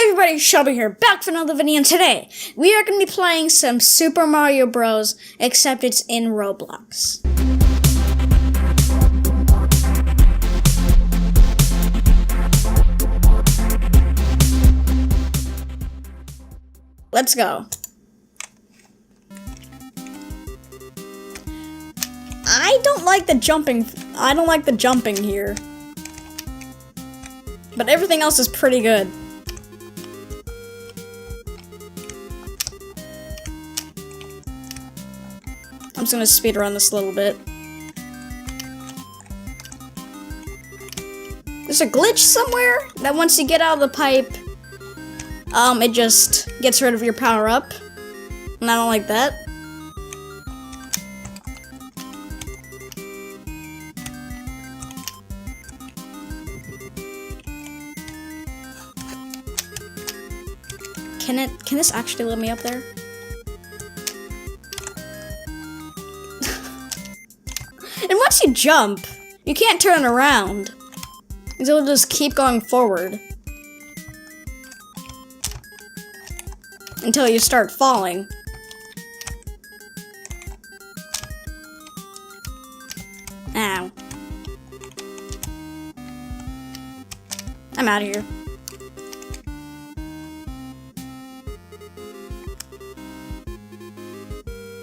Hey everybody, Shelby here, back for another video, and today we are going to be playing some Super Mario Bros, except it's in Roblox. Let's go. I don't like the jumping here. But everything else is pretty good. I'm just gonna speed run this a little bit. There's a glitch somewhere that once you get out of the pipe, it just gets rid of your power up. And I don't like that. Can this actually let me up there? And once you jump, you can't turn around. It'll just keep going forward. Until you start falling. Ow. I'm out of here.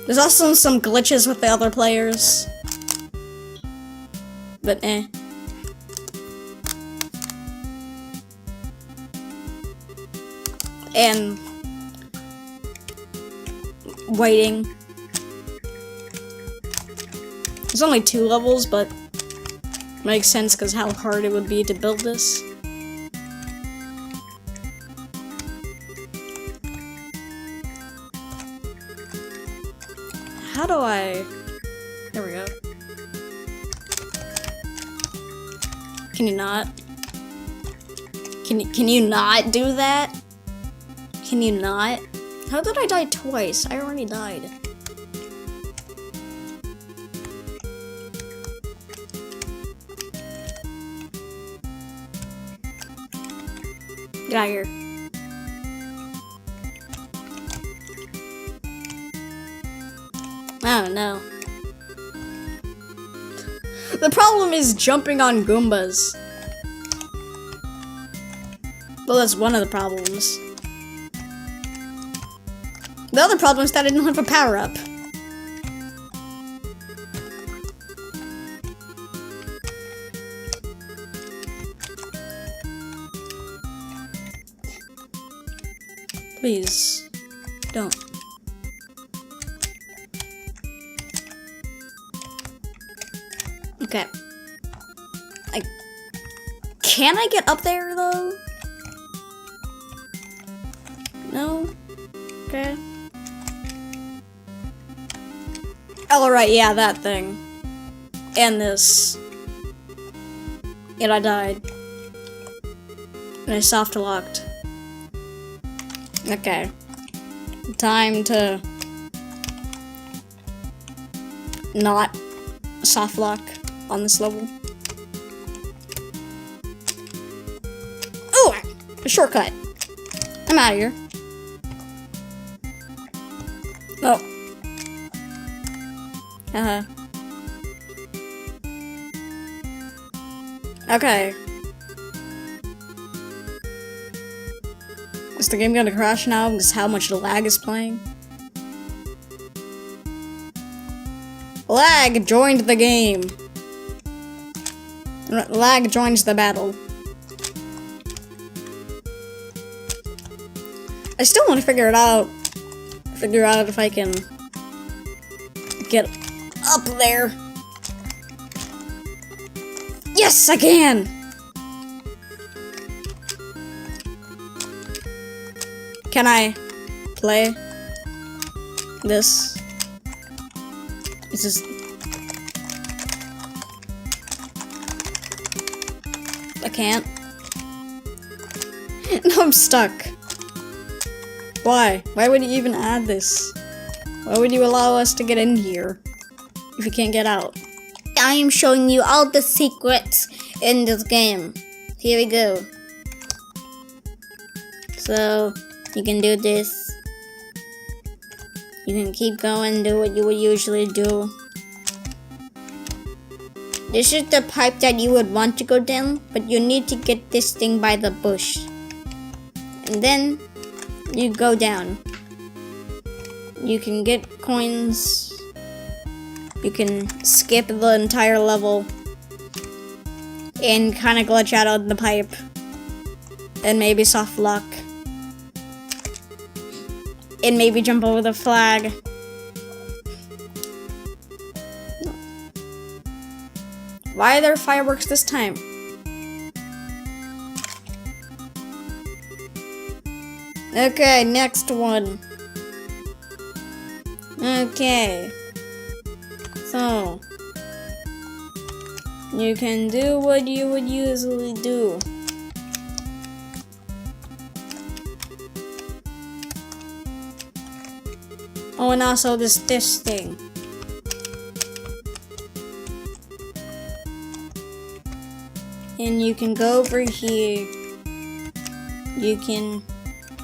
There's also some glitches with the other players. But eh. And waiting. There's only 2 levels, but makes sense because how hard it would be to build this. How do I... There we go. Can you not? Can you not do that? Can you not? How did I die twice? I already died. Get out of here. I don't know. The problem is jumping on Goombas. Well, that's one of the problems. The other problem is that I don't have a power-up. Please, don't. Okay. Can I get up there, though? No? Okay. Oh, right, yeah, that thing. And this. And I died. And I soft-locked. Okay. Time to... not soft-lock on this level. Oh, a shortcut. I'm out of here. Oh. Okay. Is the game gonna crash now because how much the lag is playing? Lag joined the game. Lag joins the battle. I still want to figure out if I can get up there. Yes, I can! Can I play this? Is this... I can't. No, I'm stuck. Why? Why would you even add this? Why would you allow us to get in here if you can't get out? I am showing you all the secrets in this game. Here we go. So you can do this. You can keep going, do what you would usually do. This is the pipe that you would want to go down, but you need to get this thing by the bush. And then you go down. You can get coins. You can skip the entire level and kind of glitch out of the pipe. And maybe soft lock. And maybe jump over the flag. Why are there fireworks this time? Okay, next one. Okay. So, you can do what you would usually do. Oh, and also this thing. And you can go over here. You can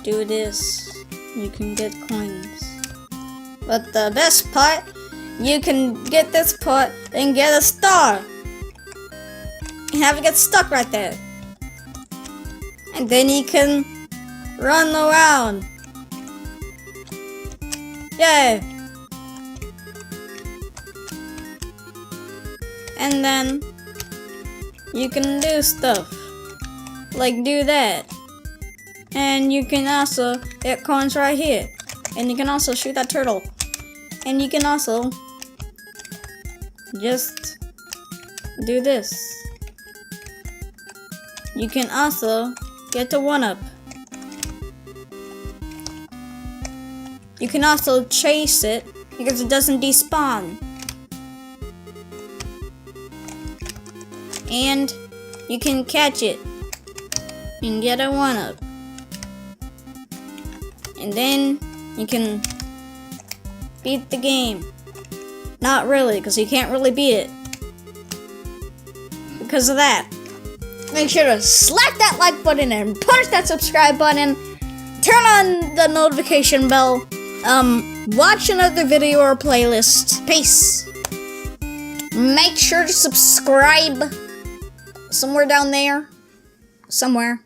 do this. You can get coins. But the best part, you can get this part and get a star. And have it get stuck right there. And then you can run around. Yay! And then you can do stuff like do that, and you can also get coins right here, and you can also shoot that turtle, and you can also just do this. You can also get the 1-up. You can also chase it because it doesn't despawn. And you can catch it and get a 1-up. And then you can beat the game. Not really, because you can't really beat it. Because of that. Make sure to slap that like button and punch that subscribe button. Turn on the notification bell. Watch another video or playlist. Peace. Make sure to subscribe somewhere down there. Somewhere.